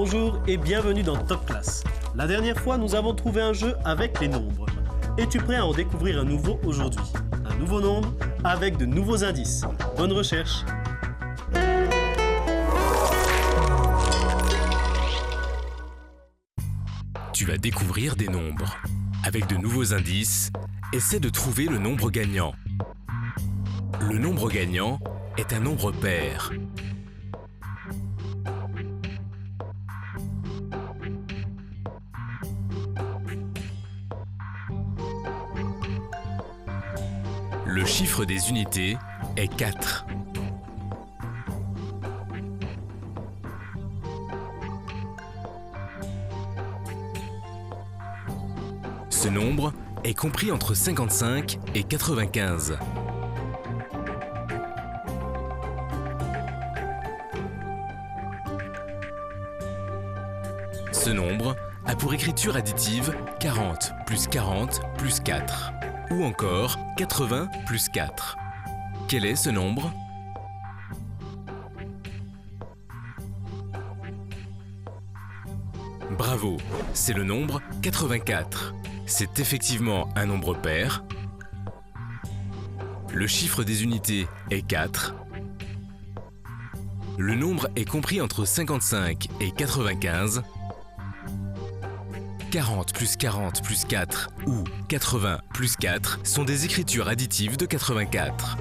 Bonjour et bienvenue dans Top Class. La dernière fois, nous avons trouvé un jeu avec les nombres. Es-tu prêt à en découvrir un nouveau aujourd'hui? Un nouveau nombre avec de nouveaux indices. Bonne recherche! Tu vas découvrir des nombres. Avec de nouveaux indices, essaie de trouver le nombre gagnant. Le nombre gagnant est un nombre pair. Le chiffre des unités est 4. Ce nombre est compris entre 55 et 95. Ce nombre a pour écriture additive 40 plus 40 plus 4, ou encore 80 plus 4. Quel est ce nombre? Bravo, c'est le nombre 84. C'est effectivement un nombre pair. Le chiffre des unités est 4. Le nombre est compris entre 55 et 95. 40 plus 40 plus 4 ou 80 plus 4 sont des écritures additives de 84.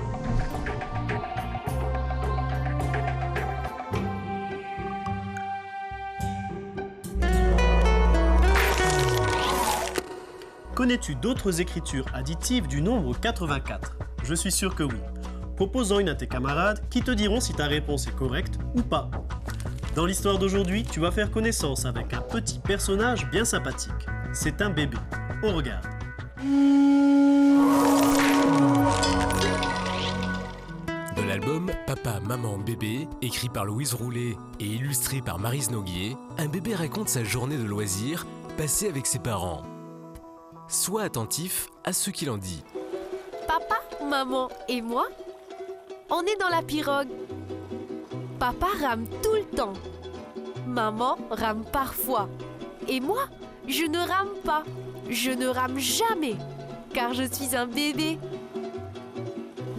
Connais-tu d'autres écritures additives du nombre 84? Je suis sûr que oui. Propose-en une à tes camarades qui te diront si ta réponse est correcte ou pas. Dans l'histoire d'aujourd'hui, tu vas faire connaissance avec un petit personnage bien sympathique. C'est un bébé. On regarde. De l'album Papa, Maman, Bébé, écrit par Louise Roulet et illustré par Maryse Noguier, un bébé raconte sa journée de loisirs passée avec ses parents. Sois attentif à ce qu'il en dit. Papa, maman et moi, on est dans la pirogue. Papa rame tout le temps. Maman rame parfois. Et moi, je ne rame pas. Je ne rame jamais, car je suis un bébé.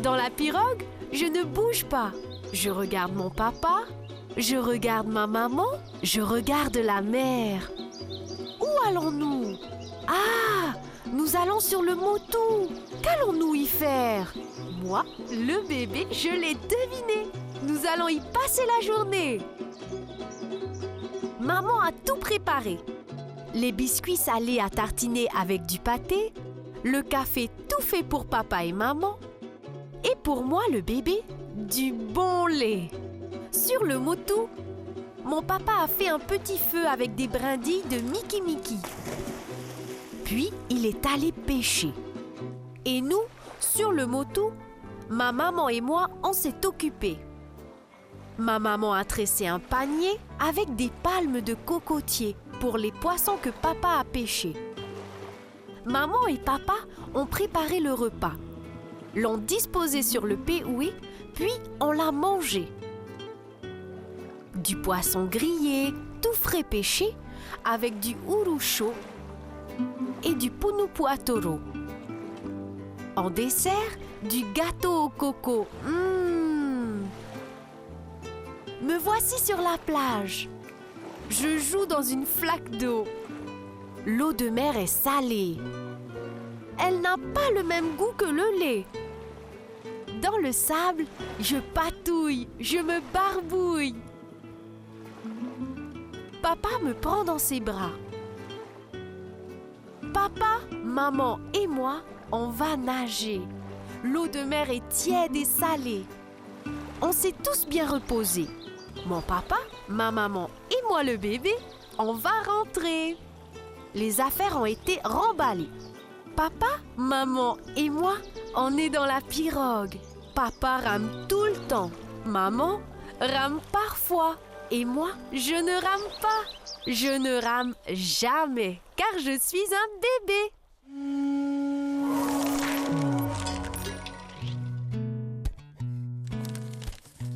Dans la pirogue, je ne bouge pas. Je regarde mon papa, je regarde ma maman, je regarde la mer. Où allons-nous? Ah, nous allons sur le motou. Qu'allons-nous y faire? Moi, le bébé, je l'ai deviné. Nous allons y passer la journée. Maman a tout préparé. Les biscuits salés à tartiner avec du pâté, le café tout fait pour papa et maman, et pour moi, le bébé, du bon lait. Sur le motou, mon papa a fait un petit feu avec des brindilles de Mickey Mickey. Puis, il est allé pêcher. Et nous, sur le motou, ma maman et moi, on s'est occupés. Ma maman a tressé un panier avec des palmes de cocotier pour les poissons que papa a pêchés. Maman et papa ont préparé le repas, l'ont disposé sur le péhoué, puis on l'a mangé. Du poisson grillé, tout frais pêché, avec du ourou chaud et du punupuatoro. En dessert, du gâteau au coco. Me voici sur la plage. Je joue dans une flaque d'eau. L'eau de mer est salée. Elle n'a pas le même goût que le lait. Dans le sable, je patouille, je me barbouille. Papa me prend dans ses bras. Papa, maman et moi, on va nager. L'eau de mer est tiède et salée. On s'est tous bien reposés. Mon papa, ma maman et moi le bébé, on va rentrer. Les affaires ont été remballées. Papa, maman et moi, on est dans la pirogue. Papa rame tout le temps. Maman rame parfois. Et moi, je ne rame pas. Je ne rame jamais, car je suis un bébé.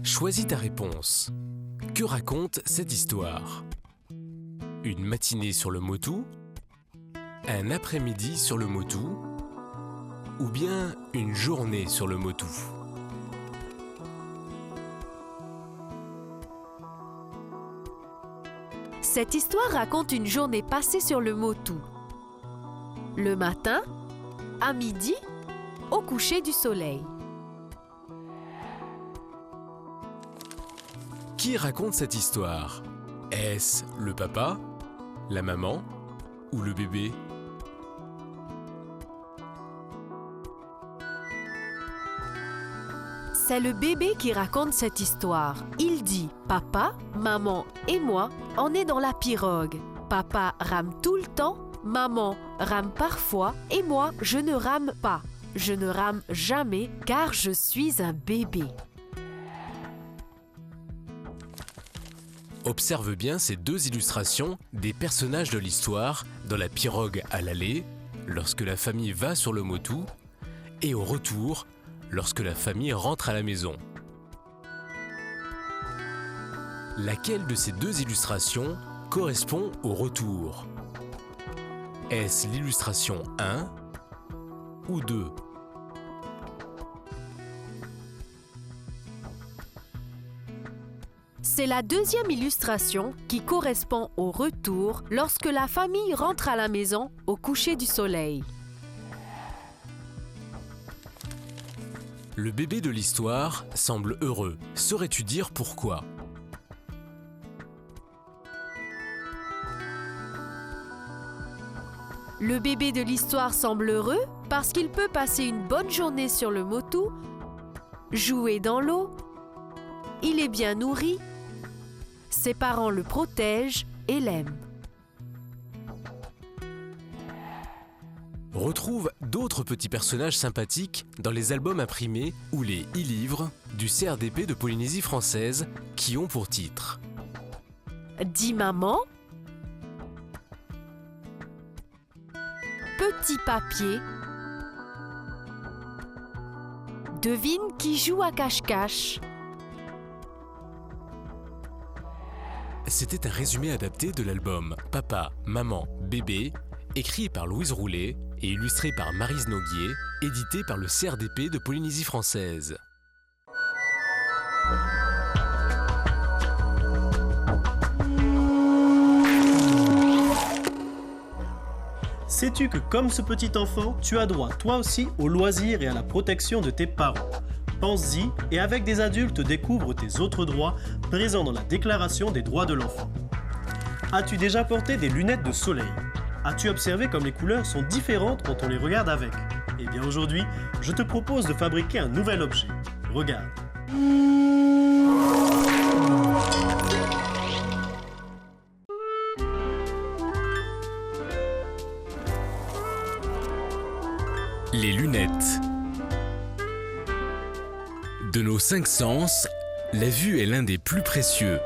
Choisis ta réponse. Que raconte cette histoire? une matinée sur le motu, un après-midi sur le motu ou bien une journée sur le motu? Cette histoire raconte une journée passée sur le motu. Le matin, à midi, au coucher du soleil. Qui raconte cette histoire? Est-ce le papa, la maman ou le bébé? C'est le bébé qui raconte cette histoire. Il dit « Papa, maman et moi, on est dans la pirogue. Papa rame tout le temps, maman rame parfois et moi, je ne rame pas. Je ne rame jamais car je suis un bébé. » Observe bien ces deux illustrations des personnages de l'histoire dans la pirogue à l'aller, lorsque la famille va sur le motu, et au retour, lorsque la famille rentre à la maison. Laquelle de ces deux illustrations correspond au retour? Est-ce l'illustration 1 ou 2? C'est la deuxième illustration qui correspond au retour lorsque la famille rentre à la maison au coucher du soleil. Le bébé de l'histoire semble heureux. Saurais-tu dire pourquoi? Le bébé de l'histoire semble heureux parce qu'il peut passer une bonne journée sur le motu, jouer dans l'eau, il est bien nourri, ses parents le protègent et l'aiment. Retrouve d'autres petits personnages sympathiques dans les albums imprimés ou les e-livres du CRDP de Polynésie française qui ont pour titre Dis maman, Petit papier, Devine qui joue à cache-cache. C'était un résumé adapté de l'album Papa, Maman, Bébé, écrit par Louise Roulet et illustré par Maryse Noguier, édité par le CRDP de Polynésie française. Sais-tu que comme ce petit enfant, tu as droit toi aussi au loisir et à la protection de tes parents? Pense-y et avec des adultes découvre tes autres droits présents dans la Déclaration des droits de l'enfant. As-tu déjà porté des lunettes de soleil? As-tu observé comme les couleurs sont différentes quand on les regarde avec? Eh bien aujourd'hui, je te propose de fabriquer un nouvel objet. Regarde. Les lunettes. De nos 5 sens, la vue est l'un des plus précieux.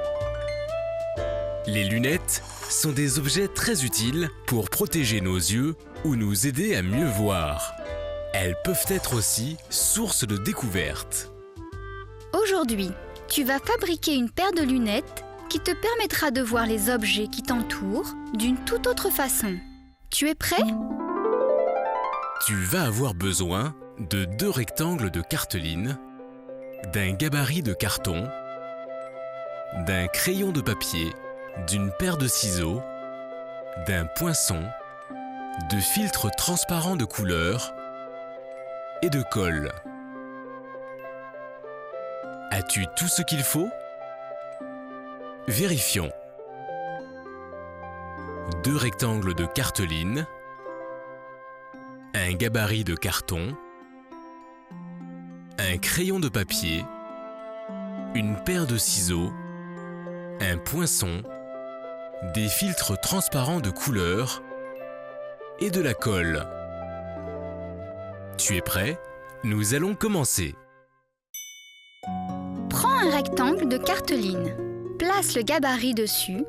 Les lunettes sont des objets très utiles pour protéger nos yeux ou nous aider à mieux voir. Elles peuvent être aussi source de découvertes. Aujourd'hui, tu vas fabriquer une paire de lunettes qui te permettra de voir les objets qui t'entourent d'une toute autre façon. Tu es prêt ? Tu vas avoir besoin de 2 rectangles de carteline, d'un gabarit de carton, d'un crayon de papier, d'une paire de ciseaux, d'un poinçon, de filtres transparents de couleur et de colle. As-tu tout ce qu'il faut? Vérifions. 2 rectangles de carteline, un gabarit de carton, un crayon de papier, une paire de ciseaux, un poinçon, des filtres transparents de couleur et de la colle. Tu es prêt? Nous allons commencer. Prends un rectangle de carteline, place le gabarit dessus,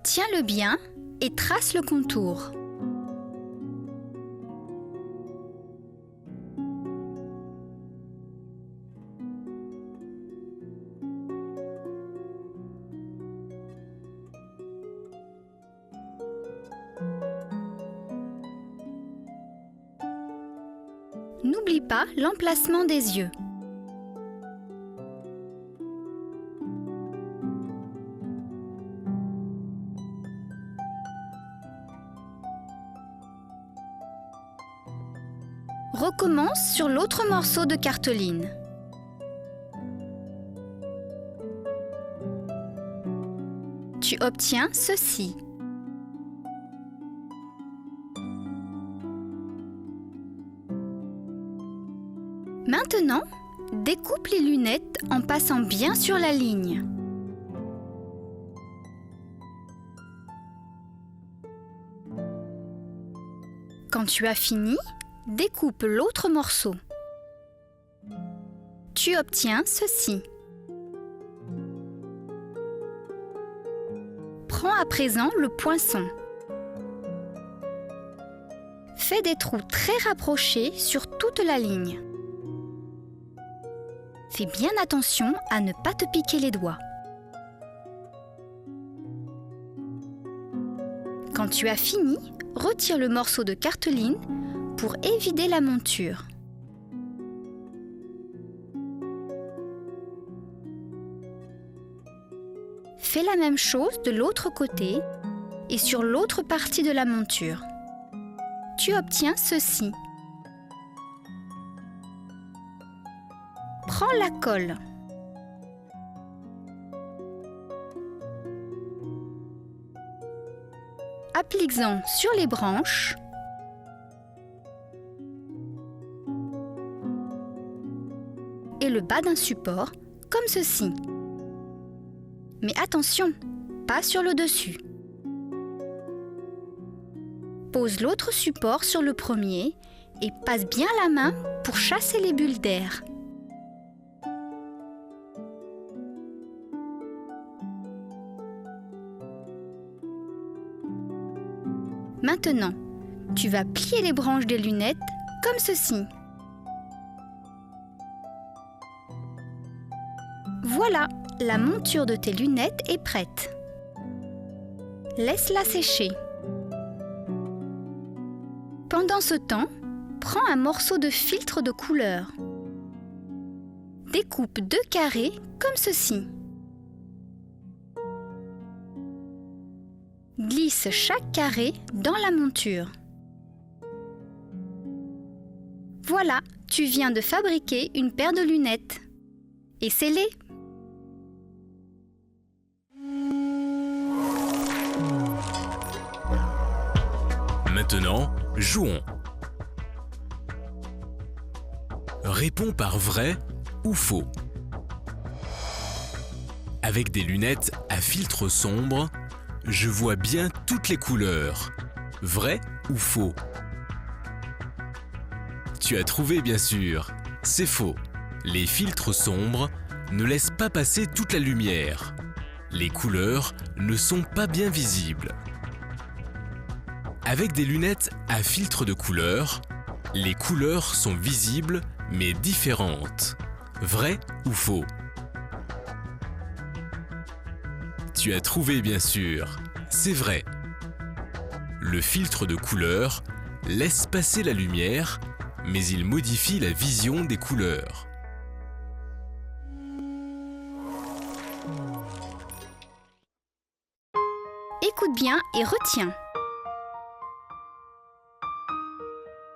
tiens-le bien et trace le contour. N'oublie pas l'emplacement des yeux. Recommence sur l'autre morceau de cartolina. Tu obtiens ceci. Maintenant, découpe les lunettes en passant bien sur la ligne. Quand tu as fini, découpe l'autre morceau. Tu obtiens ceci. Prends à présent le poinçon. Fais des trous très rapprochés sur toute la ligne. Fais bien attention à ne pas te piquer les doigts. Quand tu as fini, retire le morceau de cartolina pour évider la monture. Fais la même chose de l'autre côté et sur l'autre partie de la monture. Tu obtiens ceci. Prends la colle. Applique-en sur les branches. Et le bas d'un support, comme ceci. Mais attention, pas sur le dessus. Pose l'autre support sur le premier et passe bien la main pour chasser les bulles d'air. Maintenant, tu vas plier les branches des lunettes comme ceci. Voilà, la monture de tes lunettes est prête. Laisse-la sécher. Pendant ce temps, prends un morceau de filtre de couleur. Découpe 2 carrés comme ceci. Glisse chaque carré dans la monture. Voilà, tu viens de fabriquer une paire de lunettes. Essaie-les! Maintenant, jouons. Réponds par vrai ou faux. Avec des lunettes à filtre sombre, je vois bien toutes les couleurs. Vrai ou faux? Tu as trouvé bien sûr. C'est faux. Les filtres sombres ne laissent pas passer toute la lumière. Les couleurs ne sont pas bien visibles. Avec des lunettes à filtre de couleur, les couleurs sont visibles mais différentes. Vrai ou faux? Tu as trouvé bien sûr. C'est vrai. Le filtre de couleur laisse passer la lumière, mais il modifie la vision des couleurs. Écoute bien et retiens.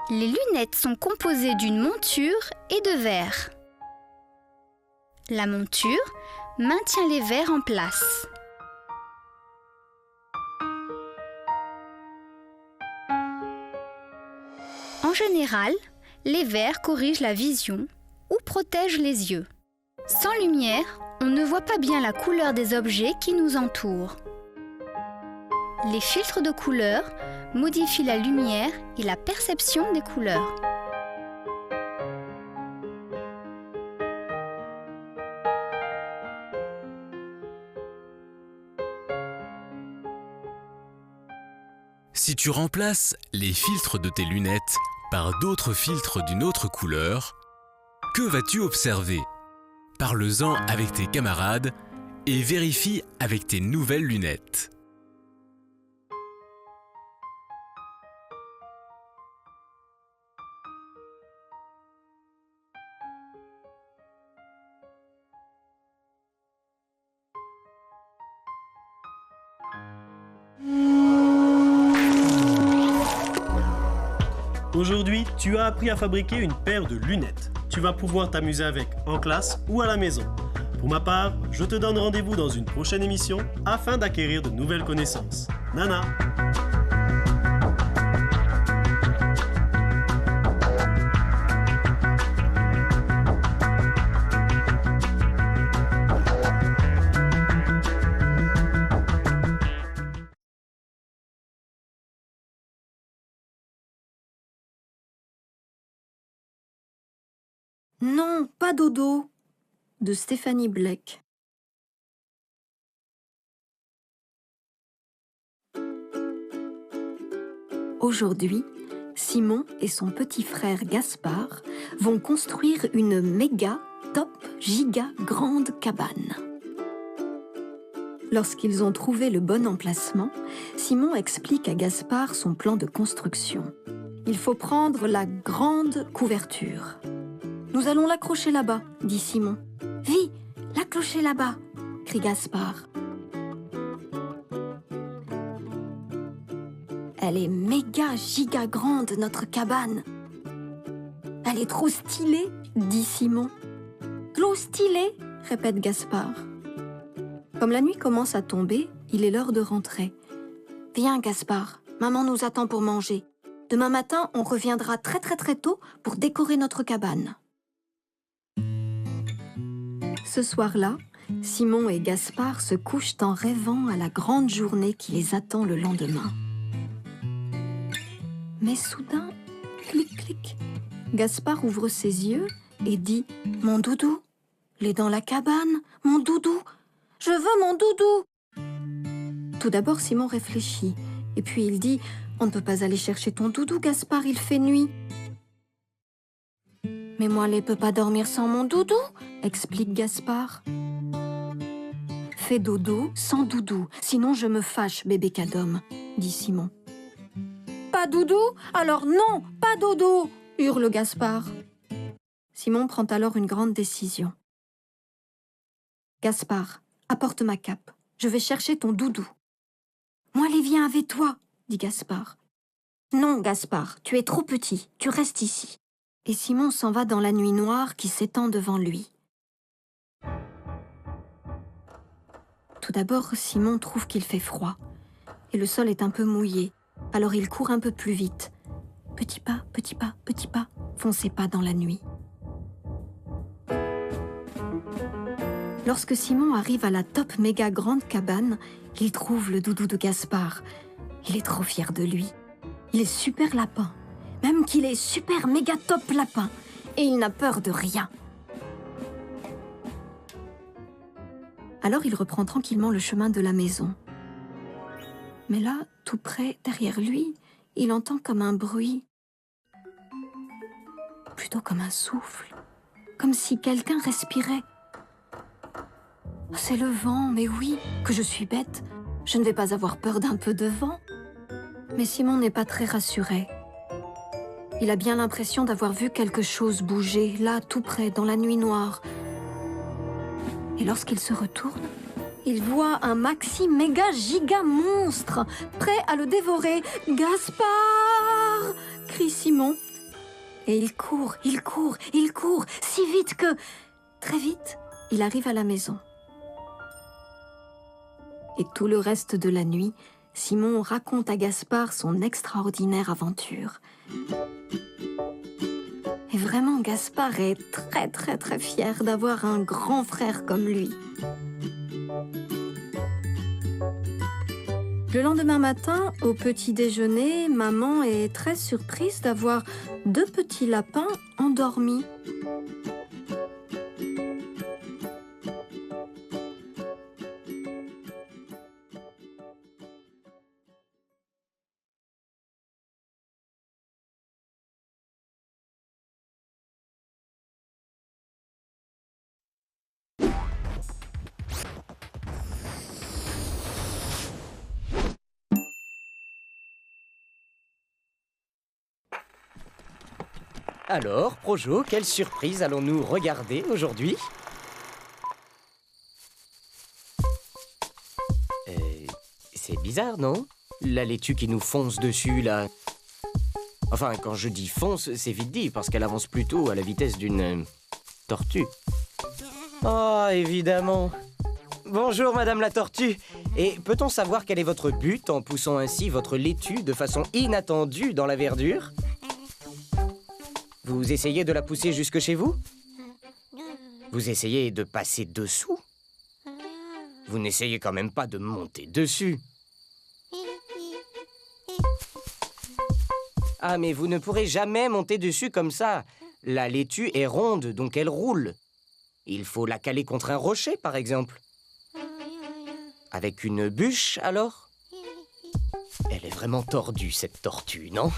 Les lunettes sont composées d'une monture et de verres. La monture maintient les verres en place. En général, les verres corrigent la vision ou protègent les yeux. Sans lumière, on ne voit pas bien la couleur des objets qui nous entourent. Les filtres de couleur modifient la lumière et la perception des couleurs. Si tu remplaces les filtres de tes lunettes par d'autres filtres d'une autre couleur, que vas-tu observer? Parle-en avec tes camarades et vérifie avec tes nouvelles lunettes. Aujourd'hui, tu as appris à fabriquer une paire de lunettes. Tu vas pouvoir t'amuser avec en classe ou à la maison. Pour ma part, je te donne rendez-vous dans une prochaine émission afin d'acquérir de nouvelles connaissances. Nana! Non, pas dodo, de Stéphanie Bleck. Aujourd'hui, Simon et son petit frère Gaspard vont construire une méga, top, giga grande cabane. Lorsqu'ils ont trouvé le bon emplacement, Simon explique à Gaspard son plan de construction. Il faut prendre la grande couverture. Nous allons l'accrocher là-bas, dit Simon. Vi, l'accrocher là-bas, crie Gaspard. Elle est méga giga grande, notre cabane. Elle est trop stylée, dit Simon. Trop stylée, répète Gaspard. Comme la nuit commence à tomber, il est l'heure de rentrer. Viens, Gaspard, maman nous attend pour manger. Demain matin, on reviendra très tôt pour décorer notre cabane. Ce soir-là, Simon et Gaspard se couchent en rêvant à la grande journée qui les attend le lendemain. Mais soudain, clic, clic, Gaspard ouvre ses yeux et dit « Mon doudou, il est dans la cabane, mon doudou, je veux mon doudou !» Tout d'abord, Simon réfléchit, et puis il dit « On ne peut pas aller chercher ton doudou, Gaspard, il fait nuit. » « Mais moi, je ne peux pas dormir sans mon doudou !» explique Gaspard. « Fais dodo sans doudou, sinon je me fâche, bébé cadom, » dit Simon. « Pas doudou? Alors non, pas dodo !» hurle Gaspard. Simon prend alors une grande décision. « Gaspard, apporte ma cape, je vais chercher ton doudou. »« Moi, les viens avec toi, » dit Gaspard. « Non, Gaspard, tu es trop petit, tu restes ici. » Et Simon s'en va dans la nuit noire qui s'étend devant lui. Tout d'abord, Simon trouve qu'il fait froid, et le sol est un peu mouillé, alors il court un peu plus vite. Petit pas, font ses pas dans la nuit. Lorsque Simon arrive à la top méga grande cabane, il trouve le doudou de Gaspard. Il est trop fier de lui. Il est super lapin. Même qu'il est super méga top lapin, et il n'a peur de rien. Alors il reprend tranquillement le chemin de la maison. Mais là, tout près, derrière lui, il entend comme un bruit. Plutôt comme un souffle, comme si quelqu'un respirait. C'est le vent, mais oui, que je suis bête. Je ne vais pas avoir peur d'un peu de vent. Mais Simon n'est pas très rassuré. Il a bien l'impression d'avoir vu quelque chose bouger, là, tout près, dans la nuit noire. Et lorsqu'il se retourne, il voit un maxi méga giga monstre, prêt à le dévorer. « Gaspard !» crie Simon. Et il court, si vite que... Très vite, il arrive à la maison. Et tout le reste de la nuit, Simon raconte à Gaspard son extraordinaire aventure. Et vraiment, Gaspard est très fier d'avoir un grand frère comme lui. Le lendemain matin, au petit déjeuner, maman est très surprise d'avoir 2 petits lapins endormis. Alors, Projo, quelle surprise allons-nous regarder aujourd'hui? C'est bizarre, non? La laitue qui nous fonce dessus, là. Enfin, quand je dis fonce, c'est vite dit, parce qu'elle avance plutôt à la vitesse d'une tortue. Oh, évidemment. Bonjour, Madame la Tortue. Et peut-on savoir quel est votre but en poussant ainsi votre laitue de façon inattendue dans la verdure? Vous essayez de la pousser jusque chez vous? Vous essayez de passer dessous? Vous n'essayez quand même pas de monter dessus. Ah, mais vous ne pourrez jamais monter dessus comme ça. La laitue est ronde, donc elle roule. Il faut la caler contre un rocher, par exemple. Avec une bûche, alors? Elle est vraiment tordue, cette tortue, non?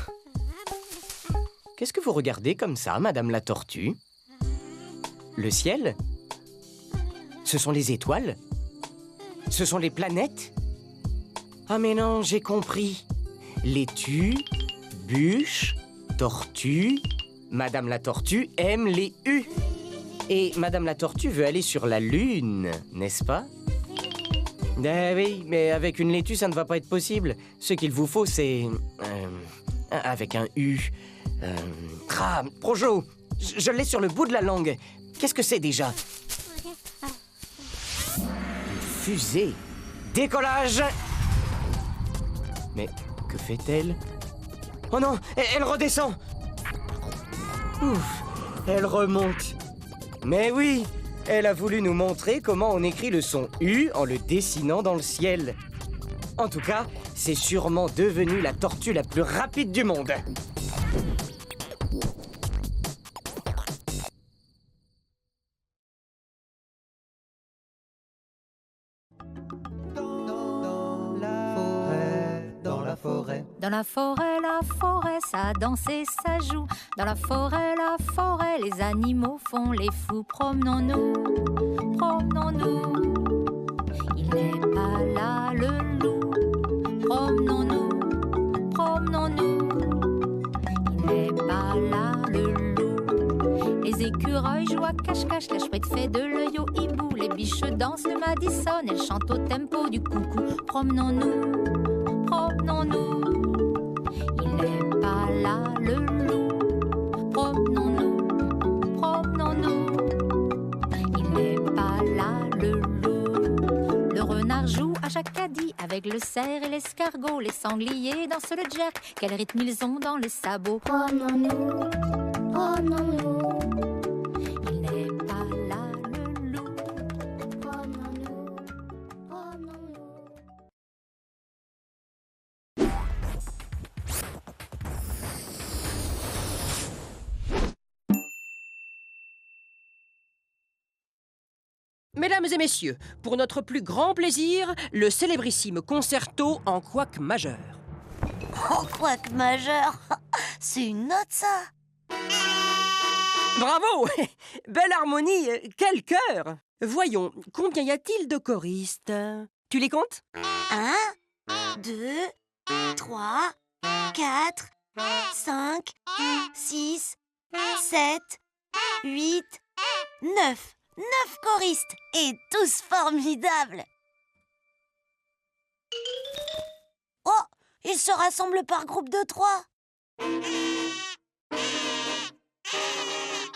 Qu'est-ce que vous regardez comme ça, Madame la Tortue? Le ciel? Ce sont les étoiles? Ce sont les planètes? Ah mais non, j'ai compris. Laitue, bûche, tortue. Madame la Tortue aime les U. Et Madame la Tortue veut aller sur la Lune, n'est-ce pas? Eh oui, mais avec une laitue, ça ne va pas être possible. Ce qu'il vous faut, c'est... avec un U... Projo, je l'ai sur le bout de la langue. Qu'est-ce que c'est déjà? Une fusée. Décollage! Mais que fait-elle? Oh non, elle redescend! Ouf, elle remonte. Mais oui, elle a voulu nous montrer comment on écrit le son U en le dessinant dans le ciel. En tout cas, c'est sûrement devenu la tortue la plus rapide du monde. Dans la forêt, ça danse et ça joue. Dans la forêt, les animaux font les fous. Promenons-nous, promenons-nous. Il n'est pas là le loup. Promenons-nous, promenons-nous. Il n'est pas là le loup. Les écureuils jouent à cache-cache, la chouette fait de l'œil au hibou. Les biches dansent le Madison, elles chantent au tempo du coucou. Promenons-nous, promenons-nous. Il n'est pas là le loup. Promenons-nous, promenons-nous. Il n'est pas là le loup. Le renard joue à Jacadie avec le cerf et l'escargot. Les sangliers dansent le jerk. Quel rythme ils ont dans les sabots. Promenons-nous, promenons-nous. Il n'est pas là le loup. Promenons-nous, promenons-nous. Mesdames et messieurs, pour notre plus grand plaisir, le célébrissime concerto en couac majeur. En couac majeur. C'est une note, ça. Bravo! Belle harmonie, quel cœur! Voyons, combien y a-t-il de choristes? Tu les comptes? 1, 2, 3, 4, 5, 6, 7, 8, 9. 9 choristes, et tous formidables. Oh, ils se rassemblent par groupe de 3.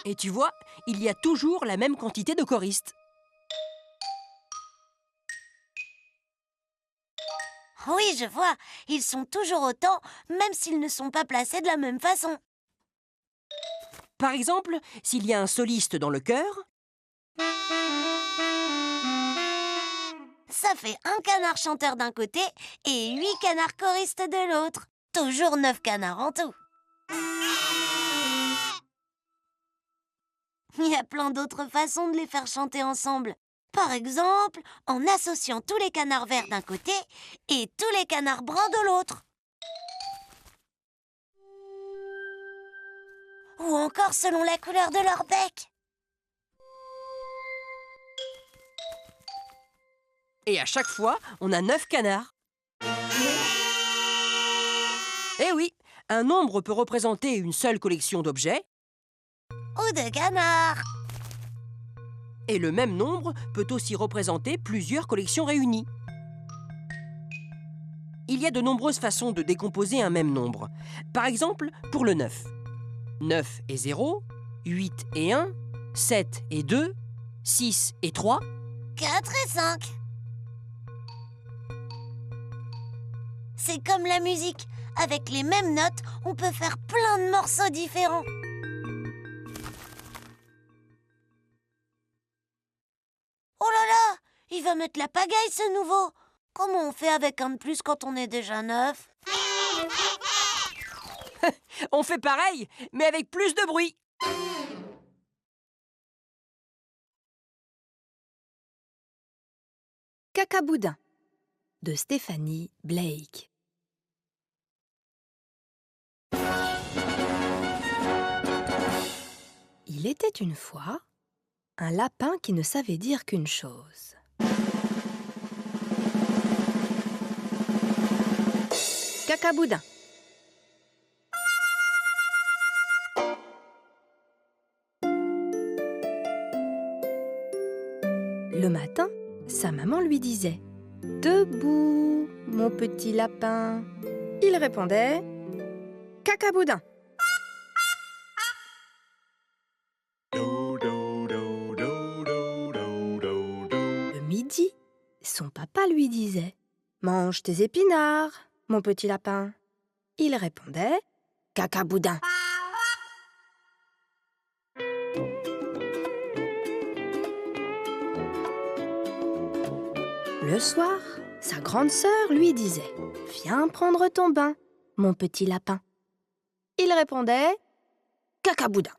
Et tu vois, il y a toujours la même quantité de choristes. Oui, je vois, ils sont toujours autant, même s'ils ne sont pas placés de la même façon. Par exemple, s'il y a un soliste dans le chœur, Ça fait un canard chanteur d'un côté et 8 canards choristes de l'autre. Toujours 9 canards en tout. Il y a plein d'autres façons de les faire chanter ensemble. Par exemple, en associant tous les canards verts d'un côté et tous les canards bruns de l'autre. Ou encore selon la couleur de leur bec. et à chaque fois, on a 9 canards. Eh oui, un nombre peut représenter une seule collection d'objets. Ou de canards. Et le même nombre peut aussi représenter plusieurs collections réunies. il y a de nombreuses façons de décomposer un même nombre. Par exemple, pour le 9. 9 et 0, 8 et 1, 7 et 2, 6 et 3, 4 et 5. C'est comme la musique. Avec les mêmes notes, on peut faire plein de morceaux différents. Oh là là, il va mettre la pagaille ce nouveau. Comment on fait avec un de plus quand on est déjà 9? On fait pareil, mais avec plus de bruit. Cacaboudin de Stéphanie Blake. Il était une fois un lapin qui ne savait dire qu'une chose. Cacaboudin. Le matin, sa maman lui disait « Debout, mon petit lapin !» Il répondait « Cacaboudin !» Le midi, son papa lui disait « Mange tes épinards, mon petit lapin !» Il répondait « Cacaboudin !» Le soir, sa grande sœur lui disait « Viens prendre ton bain, mon petit lapin !» Il répondait « Cacaboudin !»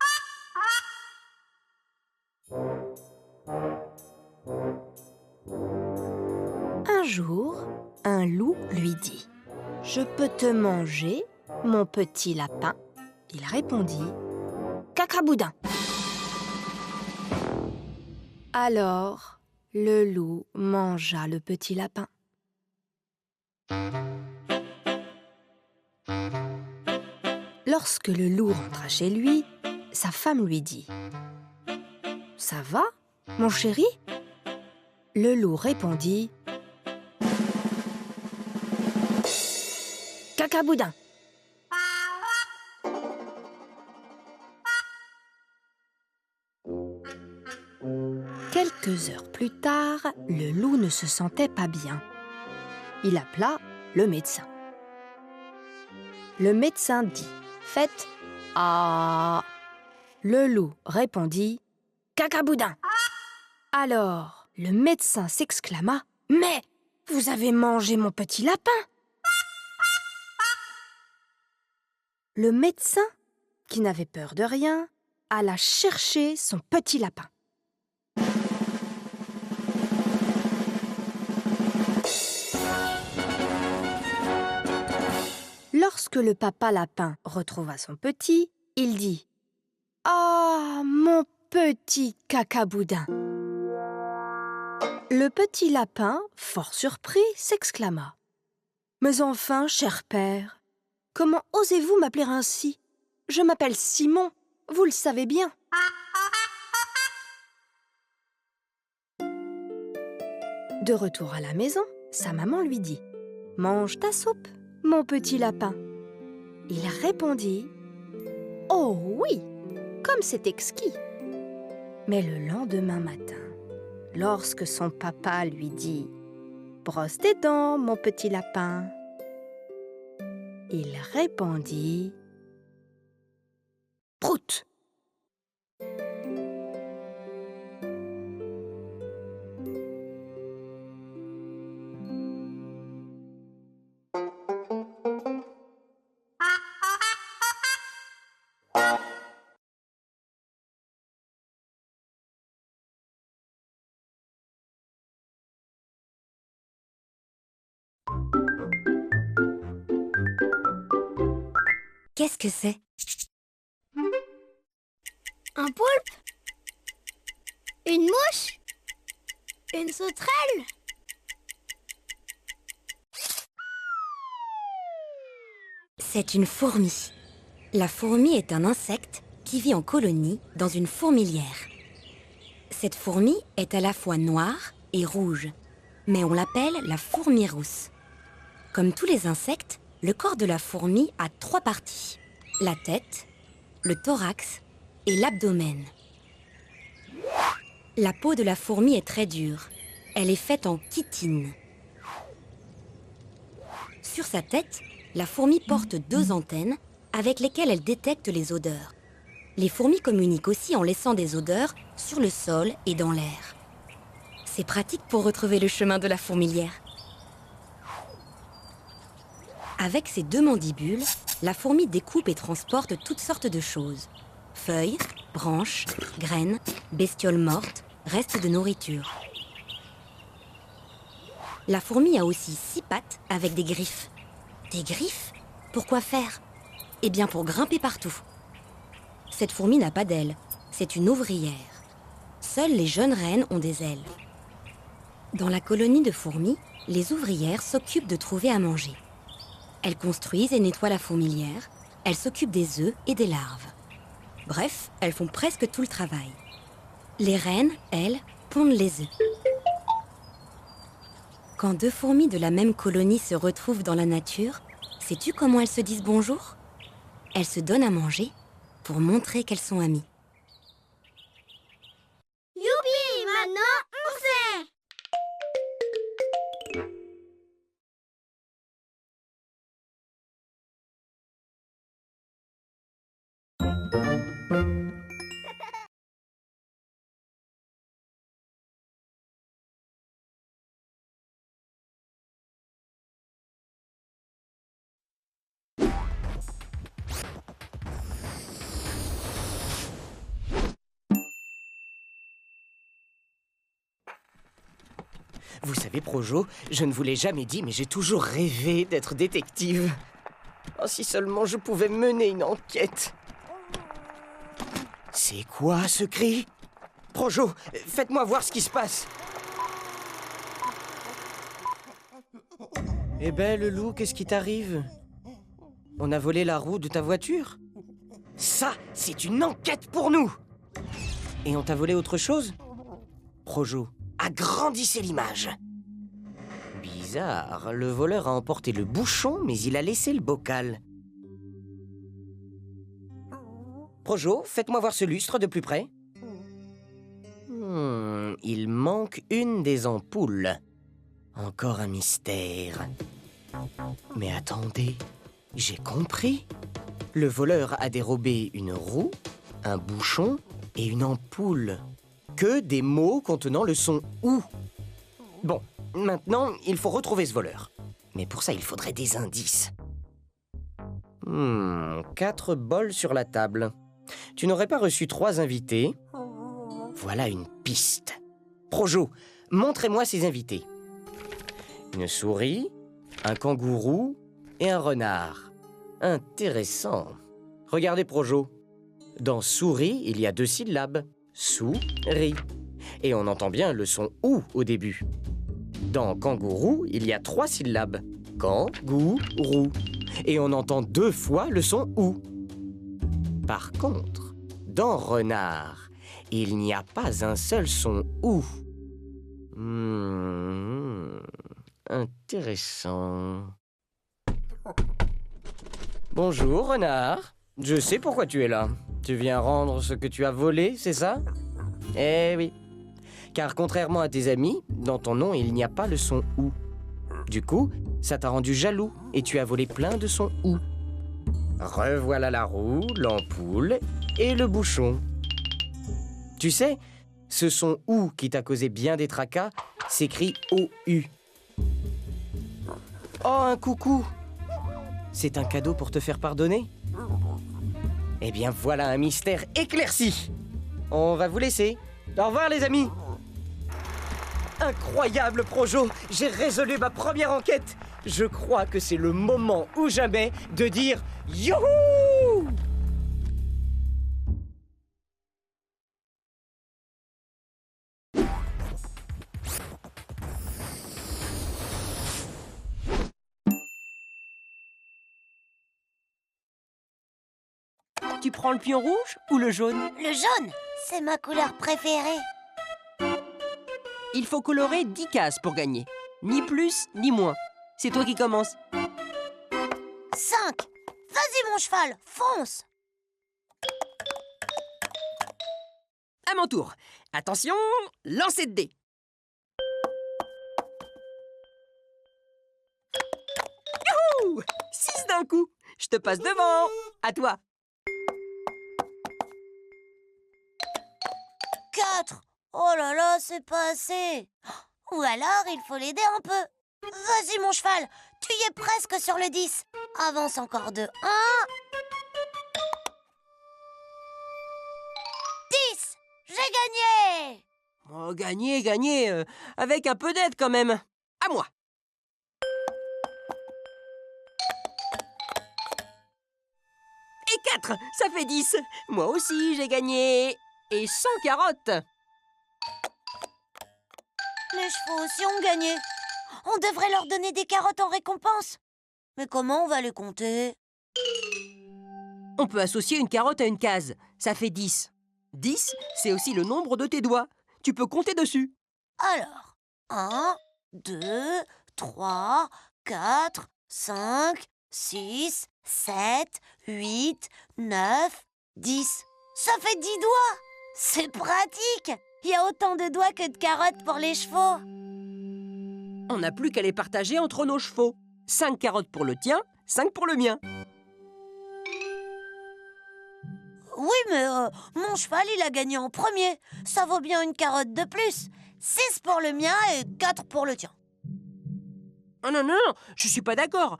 Un jour, un loup lui dit « Je peux te manger, mon petit lapin ?» Il répondit « Cacaboudin !» Alors, le loup mangea le petit lapin. Lorsque le loup rentra chez lui, sa femme lui dit « Ça va, mon chéri ?» Le loup répondit « Cacaboudin !» Quelques heures plus tard, le loup ne se sentait pas bien. Il appela le médecin. Le médecin dit « Faites ah !» Le loup répondit « Cacaboudin !» Alors, le médecin s'exclama « Mais vous avez mangé mon petit lapin !» Le médecin, qui n'avait peur de rien, alla chercher son petit lapin. Lorsque le papa lapin retrouva son petit, il dit « Ah, mon petit cacaboudin !» Le petit lapin, fort surpris, s'exclama « Mais enfin, cher père, comment osez-vous m'appeler ainsi? Je m'appelle Simon, vous le savez bien. » De retour à la maison, sa maman lui dit « Mange ta soupe, mon petit lapin. » Il répondit « Oh oui, comme c'est exquis !» Mais le lendemain matin, lorsque son papa lui dit « Brosse tes dents, mon petit lapin !» il répondit « Prout !» Qu'est-ce que c'est? Un poulpe? Une mouche? Une sauterelle? C'est une fourmi. La fourmi est un insecte qui vit en colonie dans une fourmilière. Cette fourmi est à la fois noire et rouge, mais on l'appelle la fourmi rousse. Comme tous les insectes, le corps de la fourmi a 3 parties. La tête, le thorax et l'abdomen. La peau de la fourmi est très dure. Elle est faite en chitine. Sur sa tête, la fourmi porte 2 antennes avec lesquelles elle détecte les odeurs. Les fourmis communiquent aussi en laissant des odeurs sur le sol et dans l'air. C'est pratique pour retrouver le chemin de la fourmilière. Avec ses 2 mandibules, la fourmi découpe et transporte toutes sortes de choses. Feuilles, branches, graines, bestioles mortes, restes de nourriture. La fourmi a aussi 6 pattes avec des griffes. Des griffes? Pour quoi faire? Eh bien pour grimper partout. Cette fourmi n'a pas d'ailes, c'est une ouvrière. Seules les jeunes reines ont des ailes. Dans la colonie de fourmis, les ouvrières s'occupent de trouver à manger. Elles construisent et nettoient la fourmilière, elles s'occupent des œufs et des larves. Bref, elles font presque tout le travail. Les reines, elles, pondent les œufs. Quand 2 fourmis de la même colonie se retrouvent dans la nature, sais-tu comment elles se disent bonjour? Elles se donnent à manger pour montrer qu'elles sont amies. Youpi, maintenant, on sait! Vous savez, Projo, je ne vous l'ai jamais dit, mais j'ai toujours rêvé d'être détective. Oh, si seulement je pouvais mener une enquête. C'est quoi ce cri? Projo, faites-moi voir ce qui se passe. Eh ben, le loup, qu'est-ce qui t'arrive? On a volé la roue de ta voiture? Ça, c'est une enquête pour nous! Et on t'a volé autre chose? Projo, agrandissez l'image. Bizarre, le voleur a emporté le bouchon, mais il a laissé le bocal. Projo, faites-moi voir ce lustre de plus près. Il manque une des ampoules. Encore un mystère. Mais attendez, j'ai compris. Le voleur a dérobé une roue, un bouchon et une ampoule. Que des mots contenant le son « ou ». Bon, maintenant, il faut retrouver ce voleur. Mais pour ça, il faudrait des indices. 4 bols sur la table. Tu n'aurais pas reçu 3 invités? Voilà une piste. Projo, montrez-moi ces invités. Une souris, un kangourou et un renard. Intéressant. Regardez, Projo. Dans souris, il y a 2 syllabes. Sou-ri. Et on entend bien le son « ou » au début. Dans kangourou, il y a 3 syllabes. Kan-gou-rou. Et on entend 2 fois le son « ou ». Par contre, dans renard, il n'y a pas un seul son « ou ». Intéressant. Bonjour, renard. Je sais pourquoi tu es là. Tu viens rendre ce que tu as volé, c'est ça? Eh oui. Car contrairement à tes amis, dans ton nom, il n'y a pas le son « ou ». Du coup, ça t'a rendu jaloux et tu as volé plein de sons « ou ». Revoilà la roue, l'ampoule et le bouchon. Tu sais, ce son « ou » qui t'a causé bien des tracas s'écrit « O-U ». Oh, un coucou! C'est un cadeau pour te faire pardonner? Eh bien, voilà un mystère éclairci. On va vous laisser. Au revoir, les amis. Incroyable, Projo. J'ai résolu ma première enquête. Je crois que c'est le moment ou jamais de dire youhou! Tu prends le pion rouge ou le jaune? Le jaune, c'est ma couleur préférée. Il faut colorer 10 cases pour gagner. Ni plus, ni moins. c'est toi qui commences. 5. Vas-y, mon cheval, fonce. À mon tour. Attention, lancez de dés. Youhou! 6 d'un coup. Je te passe devant. À toi. 4. Oh là là, c'est pas assez. Ou alors, il faut l'aider un peu. Vas-y, mon cheval, tu y es presque sur le 10. Avance encore de 1. 10. J'ai gagné. Oh, gagné, avec un peu d'aide quand même. À moi. Et 4, ça fait 10. Moi aussi, j'ai gagné. Et 100 carottes. Les chevaux aussi ont gagné. On devrait leur donner des carottes en récompense. Mais comment on va les compter? On peut associer une carotte à une case. Ça fait 10. 10, c'est aussi le nombre de tes doigts. Tu peux compter dessus. Alors, 1, 2, 3, 4, 5, 6, 7, 8, 9, 10. Ça fait 10 doigts. C'est pratique. Il y a autant de doigts que de carottes pour les chevaux. On n'a plus qu'à les partager entre nos chevaux. 5 carottes pour le tien, 5 pour le mien. Oui, mais mon cheval, il a gagné en premier. Ça vaut bien une carotte de plus. 6 pour le mien et 4 pour le tien. Oh non, je suis pas d'accord.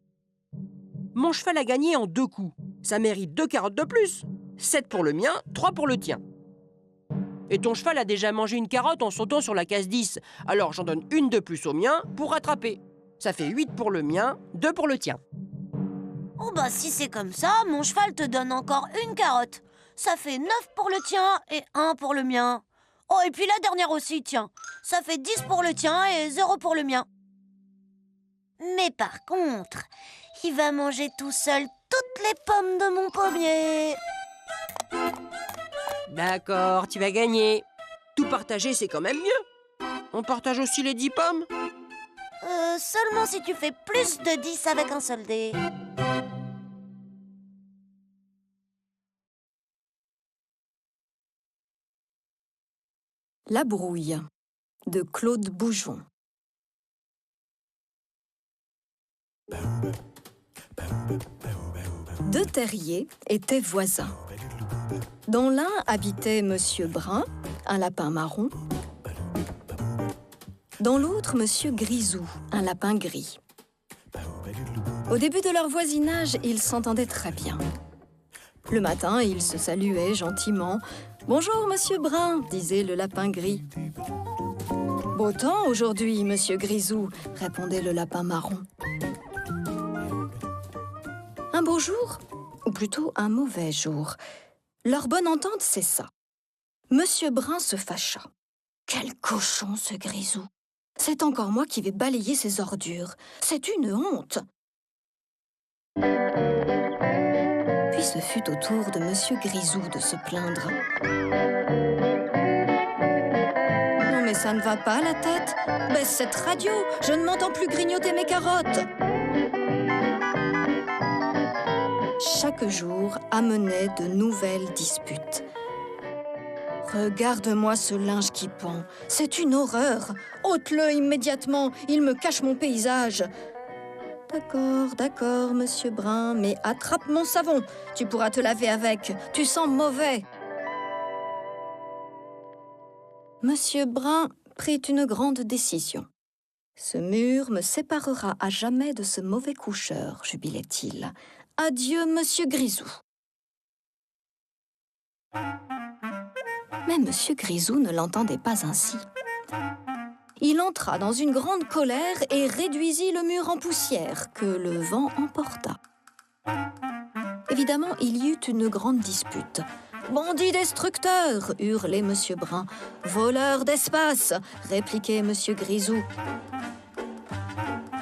Mon cheval a gagné en 2 coups. Ça mérite 2 carottes de plus. 7 pour le mien, 3 pour le tien. Et ton cheval a déjà mangé une carotte en sautant sur la case 10. Alors j'en donne une de plus au mien pour rattraper. Ça fait 8 pour le mien, 2 pour le tien. Oh bah si c'est comme ça, mon cheval te donne encore une carotte. Ça fait 9 pour le tien et 1 pour le mien. Oh, et puis la dernière aussi, tiens. Ça fait 10 pour le tien et 0 pour le mien. Mais par contre, il va manger tout seul toutes les pommes de mon pommier. D'accord, tu vas gagner. Tout partager, c'est quand même mieux. On partage aussi les 10 pommes? Seulement si tu fais plus de 10 avec un seul dé. La brouille de Claude Bougeon. Deux terriers étaient voisins. Dans l'un habitait Monsieur Brun, un lapin marron. Dans l'autre, Monsieur Grisou, un lapin gris. Au début de leur voisinage, ils s'entendaient très bien. Le matin, ils se saluaient gentiment. « Bonjour, Monsieur Brun », disait le lapin gris. « Beau temps aujourd'hui, Monsieur Grisou », répondait le lapin marron. Un beau jour, ou plutôt un mauvais jour, leur bonne entente cessa. Monsieur Brun se fâcha. « Quel cochon, ce Grisou! C'est encore moi qui vais balayer ses ordures. C'est une honte !» Puis ce fut au tour de Monsieur Grisou de se plaindre. « Non mais ça ne va pas la tête. Baisse cette radio, je ne m'entends plus grignoter mes carottes. » Chaque jour amenait de nouvelles disputes. « Regarde-moi ce linge qui pend, c'est une horreur. Ôte-le immédiatement, il me cache mon paysage. » D'accord, Monsieur Brun, mais attrape mon savon. Tu pourras te laver avec. Tu sens mauvais. Monsieur Brun prit une grande décision. Ce mur me séparera à jamais de ce mauvais coucheur, jubilait-il. Adieu, Monsieur Grisou. Mais Monsieur Grisou ne l'entendait pas ainsi. Il entra dans une grande colère et réduisit le mur en poussière que le vent emporta. Évidemment, il y eut une grande dispute. « Bandit destructeur !» hurlait Monsieur Brun. « Voleur d'espace !» répliquait Monsieur Grisou.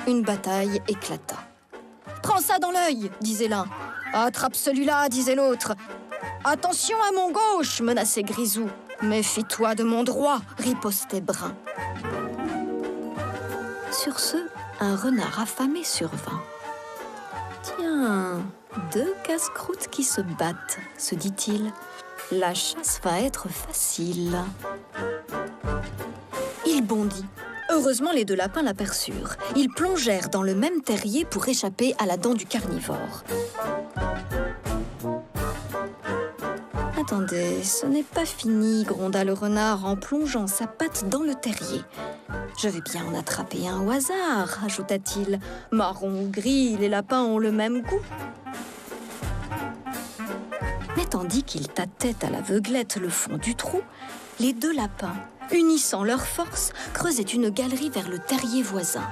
Une bataille éclata. « Prends ça dans l'œil !» disait l'un. « Attrape celui-là !» disait l'autre. « Attention à mon gauche !» menaçait Grisou. « Méfie-toi de mon droit !» ripostait Brun. Sur ce, un renard affamé survint. Tiens, 2 casse-croûtes qui se battent, se dit-il. La chasse va être facile. Il bondit. Heureusement, les 2 lapins l'aperçurent. Ils plongèrent dans le même terrier pour échapper à la dent du carnivore. Attendez, ce n'est pas fini, gronda le renard en plongeant sa patte dans le terrier. Je vais bien en attraper un au hasard, ajouta-t-il. Marron ou gris, les lapins ont le même goût. Mais tandis qu'il tâtait à l'aveuglette le fond du trou, les 2 lapins, unissant leurs forces, creusaient une galerie vers le terrier voisin.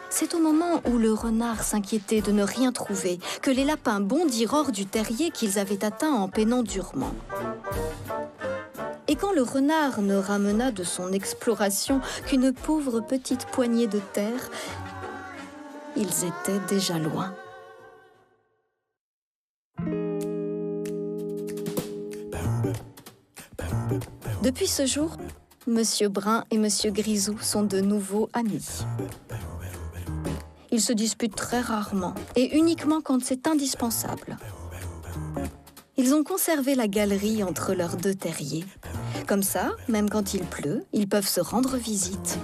C'est au moment où le renard s'inquiétait de ne rien trouver que les lapins bondirent hors du terrier qu'ils avaient atteint en peinant durement. Et quand le renard ne ramena de son exploration qu'une pauvre petite poignée de terre, ils étaient déjà loin. Depuis ce jour, Monsieur Brun et Monsieur Grisou sont de nouveau amis. Ils se disputent très rarement et uniquement quand c'est indispensable. Ils ont conservé la galerie entre leurs 2 terriers. Comme ça, même quand il pleut, ils peuvent se rendre visite.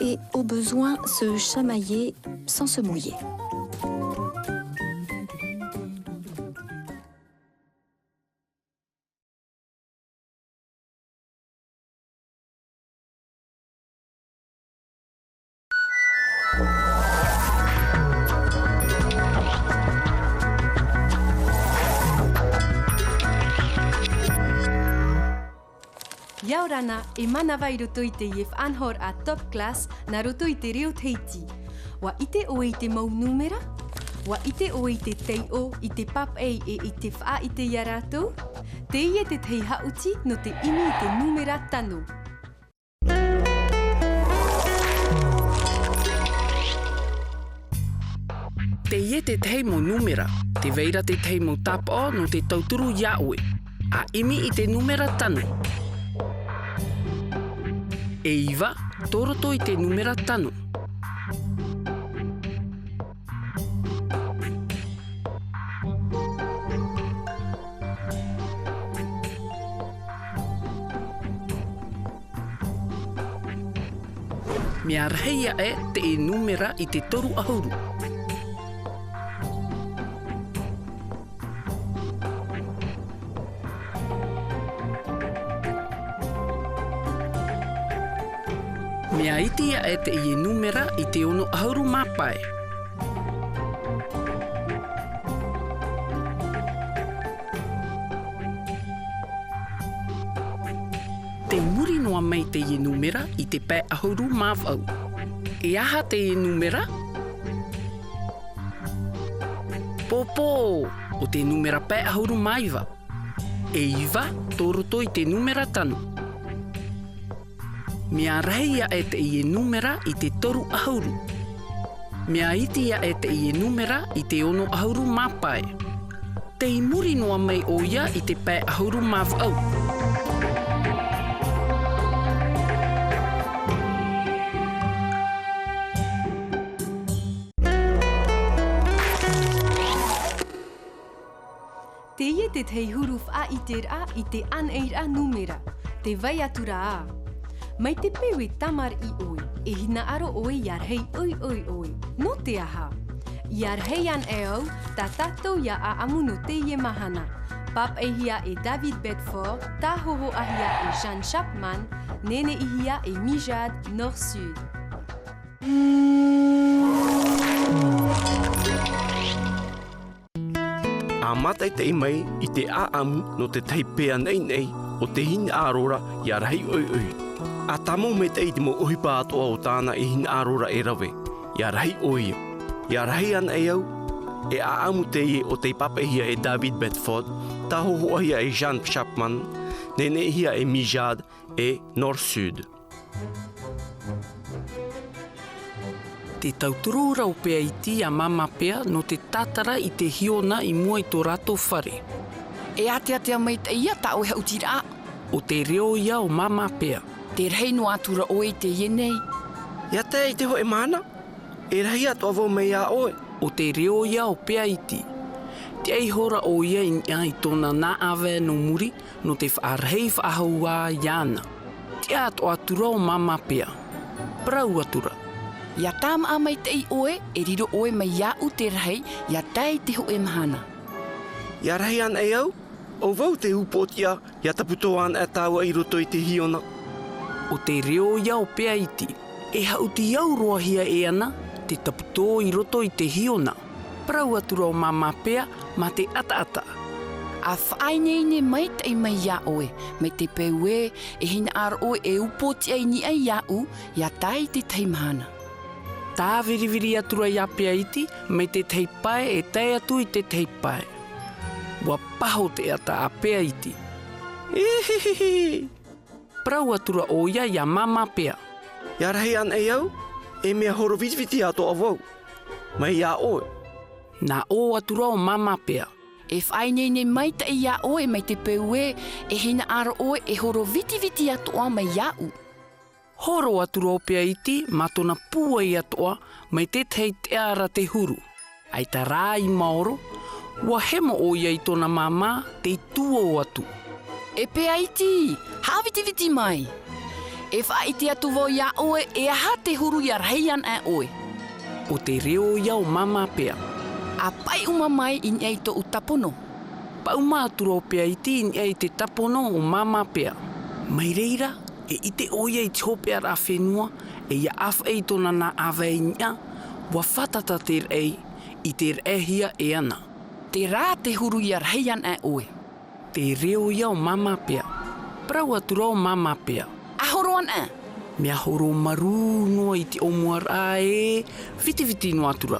Et au besoin, se chamailler sans se mouiller. Yaurana e mana vai roto i te ief anhor a top class na roto i te reo teiti. Wa ite o i te mau numera? Wa ite o i te teio i te papei e i te wha i te iaratou? Te ie te tei hauti no te imi i te numera tanu. Te ie te tei mo numera, te veira te tei mo tapo no te tauturu iaue. A imi i te numera tanu. E iwa, toroto i te numera tanu. Mea reia e te e numera i te toru ahuru. Mea itia e te i numera i te ono ahuru mapai. Te muri noa mai te i numera i te pai ahuru mawau. E aha te i numera? Popo, o te numera pai ahuru maiwa. E iwa, toroto i te numera tanu. Mea reia e te i numera i te toru ahuru. Mea itia e te i numera i te ono ahuru mapai. Te i muri noa mai o ia i te pai ahuru mawau. Te ie te tei huru wha i te ra i te aneira numera, te vai atura a. Mai te pewe tamar i oi, e hina aro oi iar hei oi oi oi, no te aha. Iar hei an e au, ta tatou ia a amu no te ie mahana. Pap e hia e David Bedford, ta hoho ahia e Jean Chapman, nene i hia e Mijad Nord-Sud. A matai te imai i te aamu no te teipea nei nei o te hina arora iar hei oi oi. A tamo me te iti mo uhipa atoa o tāna i hina arora e rawe, ia rahi oia. Ia rahi ana e au, e aamu te ie o te papehia e David Bedford, ta hohoahia e Jean Chapman, nene hia e Mijad e Nord-Sud. Te tauturu rau pea iti a mama pea no te tatara i te hiona i mua i tō rato whare. E atea mai te ia ta o he utira. O te reo ia o mama pea. Te rei no atura oe te yenei. Ia te i te hoe mana. E rahi atu avo mei a oe. O te reo ia o pea iti. Te ei hora o ia i tōna nā awe no muri no te whaarhei whaahua iana. Te ato atura o mama pea. Prau atura. Ia tāma amai te i oe, e riro oe mai iau te rahi, ia tai te hoe mahana. Ia rahi an e au, o vau te upotia, ia taputo an e tāua i roto i te hiona. O te reo ia o pea iti, e hau ti au roa hia e ana, te taputo i roto i te hiona. Prau atura o mama pea, ma te ata-ata. A whainei mai te mai ia oe, mai te peue, e hina ar oe e upotia i ni ai iau, ia tai te teimahana. Tā viriviri atura ia pea iti, mai te teipae e tai atu i te teipae. Wa paho te ata a pea iti. Ehehehe. Prau atura o ia mama pea. Ia rahi an e au, e mea horo vitviti ato avau. Mai ia oe. Nā o atura o mama pea. E whainei mai ta ia oe mai te peue, e hina ara oe e horo viti atoa mai iau. Horo atura o pea iti, matona pua i atoa, mai te tei te ara te huru. Ai ta rā i maoro, ua hemo o ia i tōna mama, te tua o atu. E pea iti, hawiti mai. E whaiti atu vo ia oe, e aha te huru ia reian a oe. O te reo ia o mama pea. A pai uma mai in ei to utapono. Pa uma atura o pea iti in ei te tapono o mama pea. Mai reira, e ite oia i tōpea ra whenua, e ia awhei tona nā awei nia, wa whatata te rei, i te rehia e ana. Te rā te huru ia reian a oe. Te reo ia o mama pea. Prau atura o mama pea. Ahoro an a? Mea horo maru noa i te omuara e viti no atura.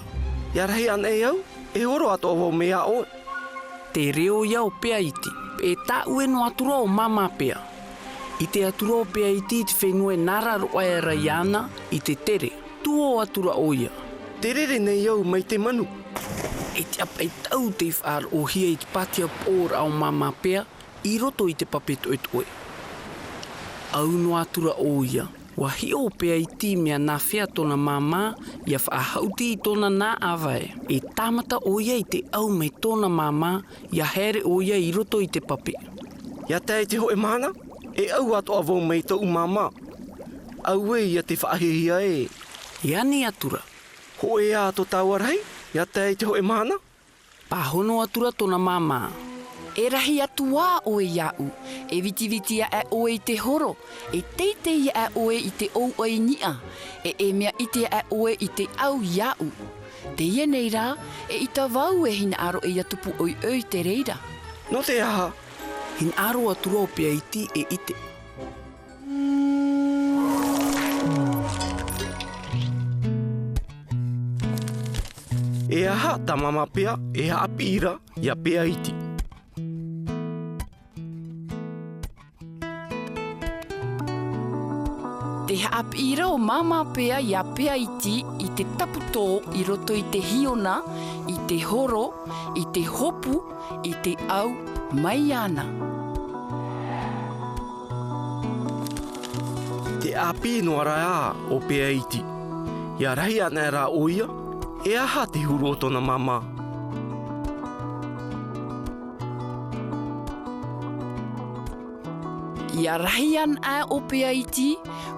Ia rahi an e au, e horo ato avo mea oe. Te reo ia o pea iti, e tā ue no atura o mama pea. I te atura o pea iti te whenue nara roa e raiana i te tere, tuo atura o ia. Te rere nei au mai te manu. E te apa i tau te whaar o hia i te patia pōra o mama pea, i roto i te papeto e toe. Au no atura o ia. Wa hi o pea iti mea nā whea tōna mama, ia whaahauti i tōna nā awae. E tāmata o ia i te au mai tōna mama, ia here o ia i roto i te pape. Ia te te hoe mana, e au ato avau mai tau mama. Au e ia te whaahihia e. Ia ni atura. Ho e ato tāwarai, ia te hoe mana. Pahono atura tōna mama. E rahi atua oe iau, e vitivitia e oe i te horo, e teitei e oe i te ou oi nia, e mea ite e oe i te au iau. Te ienei rā, e ita vau e hina aro e atupu oi oi te reira. No te aha. Hina aro atura o pia iti e ite. E aha ta mama pea, e ha apira, ia pea iti. Te haapira o mama pea ia pea iti i te taputō i roto i te hiona, i te horo, i te hopu, i te au mai ana. Te api no ara o pea iti. Ia rahi ana rā oia, e aha te huru o tōna mama. Ia rahian a o pea iti,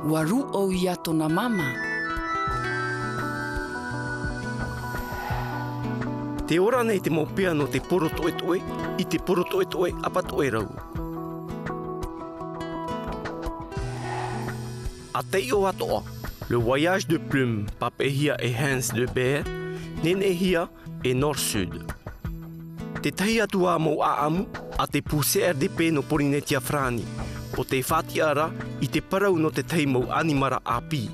waru o ia tōna mama. Te ora nei te mopea no te poro toe toe, i te poro toe toe apa toe rau. A te o atoa, le voyage de plume, papehia e Hans de Beer, nenehia e Nord-Sud. Te tahi atua mo a amu, a te puse RDP no Polinetia Frani, po te whatiara i te parau no te teimau animara api.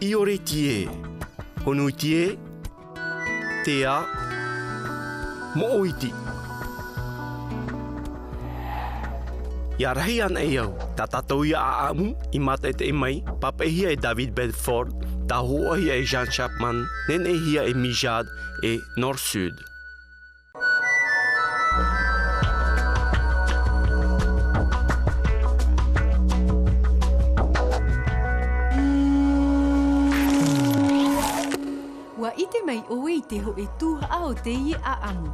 I ore tie, honui tie, te a, mo oiti. Ia rahi ana e au, ta tatou ia a amu, i mata e te mai, papehia e David Bedford, ta hoahia e Jean Chapman, nenehia e Mijad e Nord-Sud. ite mai oe I te ho e tūha o te ie a amu.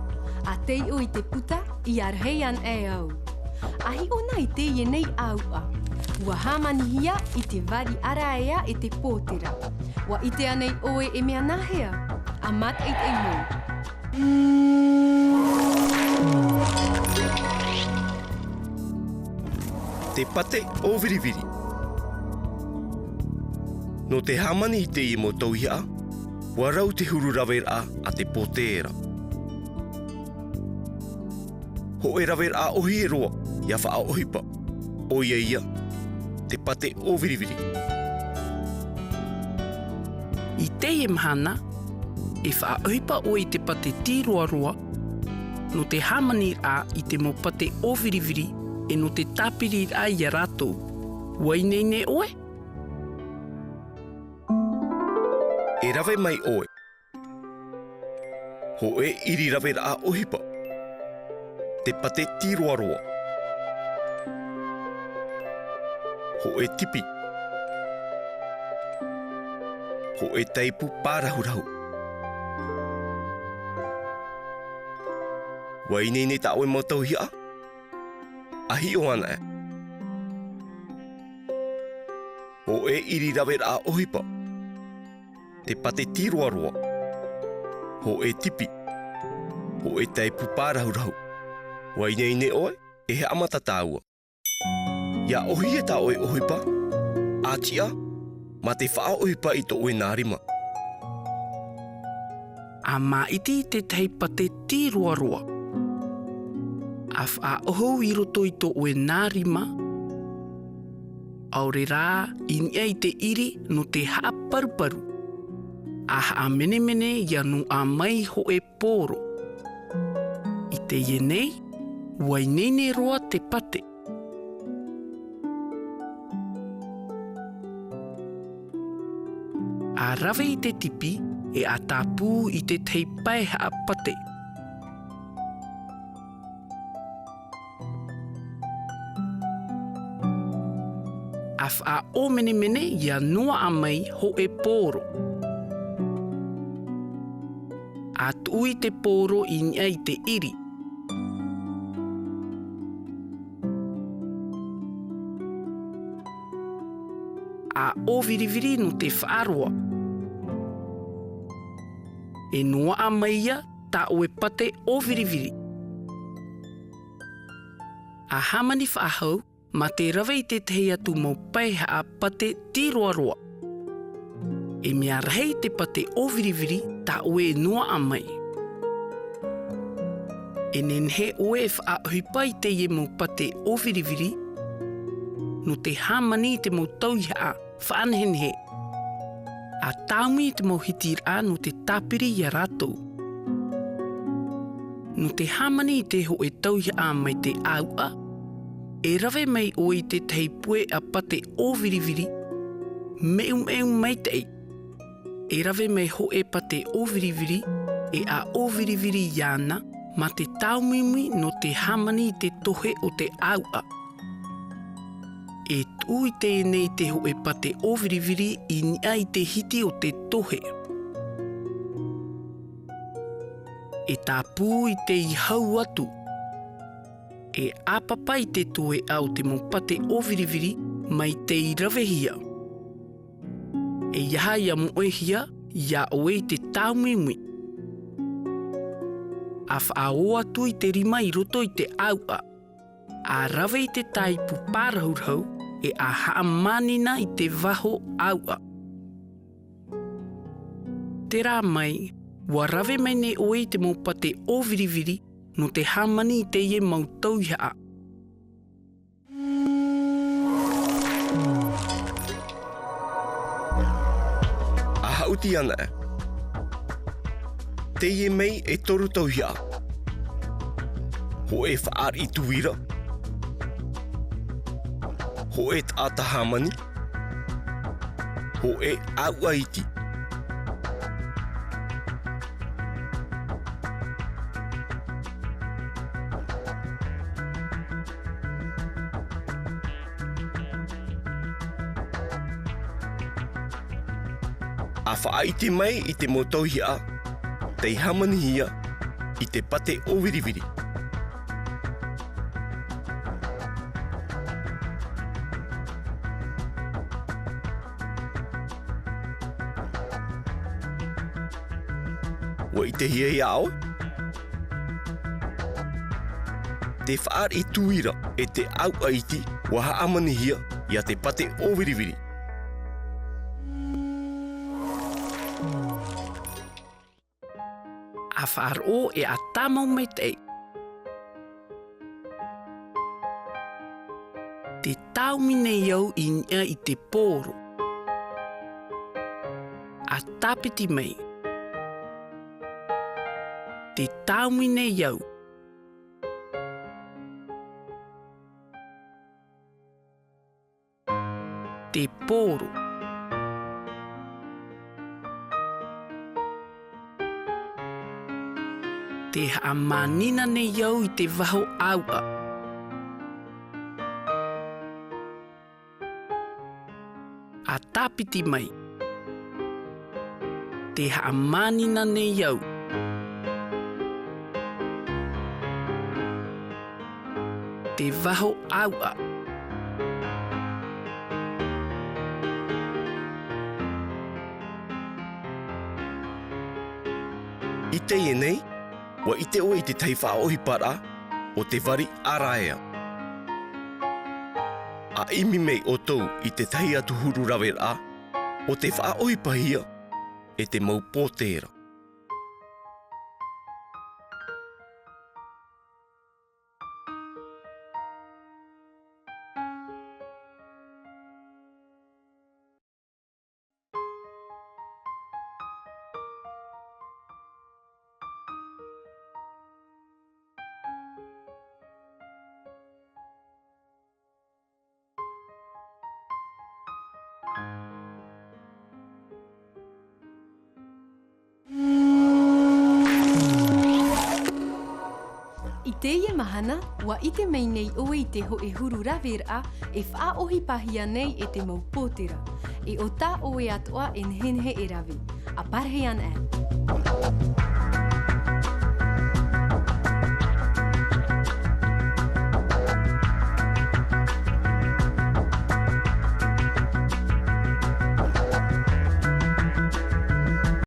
A te o I te puta I arhei an e au. Ahi o nai te ie nei aua. Ua hamani hia I te vari ara ea e te pōtera. Wa ite anei oe e mea nahea. A mat eit e moi. Te pate o viriviri. No te hamani I te I mo tauhia, wa rau te huru rawera a te pōtera. Ho e rawera a ohi e roa, ia wha a ohipa. O ia, te pate o viriviri. I te mhana, e wha a ohipa o I te pate tiroaroa, no te hamani a I te mo pate o viriviri, e no te tapiri a I a rātou. Wainei ne oe? E rawe mai oe. Ho e iri rawe a ohipa. Te pate tiroaroa. Ho e tipi. Ho e taipu pārahurahu. Wainei ne ta oe mo tauhia? Ahi o ana e. Ho e iri rawe a ohipa. Te pate tiroaroa. Ho e tipi. Ho e taipu pārahurahu. Wainei ne oe, e he amata tāua. Ia ohi e tā oe ohipa. Ātia, ma te wha ohipa I tō oe nārima. A maiti te teipate tiroaroa. A wha oho I roto I tō oe nārima. Aore rā, inia I te iri no te haa paruparu. A mene ia nu a mai ho e pōro. I te ienei, wainene roa te pate. A rawe I te tipi e a tāpū I te teipai a pate. A wha o mene ia nua a mai ho e pōro. A tui te pōro I nia I te iri. A o viriviri no te whaaroa. E noa a maia ta o e pate o viriviri. A hamani whaahau ma te rawe I te tehi atu mo paiha a pate tiroaroa. E mea rei te pate o viriviri ta oe noa a mai. E nenhe oe whaahuipa I te ie mo pate o viriviri, no te hamani te mo tauia a whaanhenhe. A taumi te mo hitir a no te tapiri I a rātou. No te hamani te ho e tauia a mai te aua, e rawe mai oe te teipue a pate o viriviri, meu mai tei. E rawe mai ho e pate o viriviri, e a o viriviri iana, ma te taumimi no te hamani te tohe o te aua. E tui te nei te ho e pate o viriviri I nia I te hiti o te tohe. E tā pū I te I hau atu. E apapa I te toe au te mo pate o viriviri mai te I rawehia. E iaha ia moehia, ia oe te taumimi. A whaao atu I te rima I roto I te aua. A rawe I te taipu pārahurhau, e a haamanina I te waho aua. Te rā mai, wa rawe mai ne oe te mo pate o viriviri, no te hamani I te ie mau tauia. Hauti ana e. Te ie mei e toru tauhia. Ho e whaar I tuira. Ho e tāta hamani. Ho e aua iti. A whaaite mai I te motohia, te hamanihia, I te pate o wiriviri. Wa I te hia iao? Te whaar I tuira e te au aiti wa haamanihia ia te pate o wiriviri. A whaaro e a tamau me te. Te taumine iau I nia I te pōro. A tapiti mei. Te taumine iau. Te pōro. Te hamanina ne iau I te waho aua. A tapiti mai. Te hamanina ne iau. Te waho aua. I te nei, wa I te oe I te taiwha ohi para o te wari araea. A imi mei o tau I te tahi atu huru rawe a, o te wha ohi pahia e te mau pōtera. I teie mahana, wa I te mei nei oe I te ho e huru rawera e wha ohi pahia nei e te mau pōtera. E o tā oe atoa e nhenhe e rawe. A parhe an e.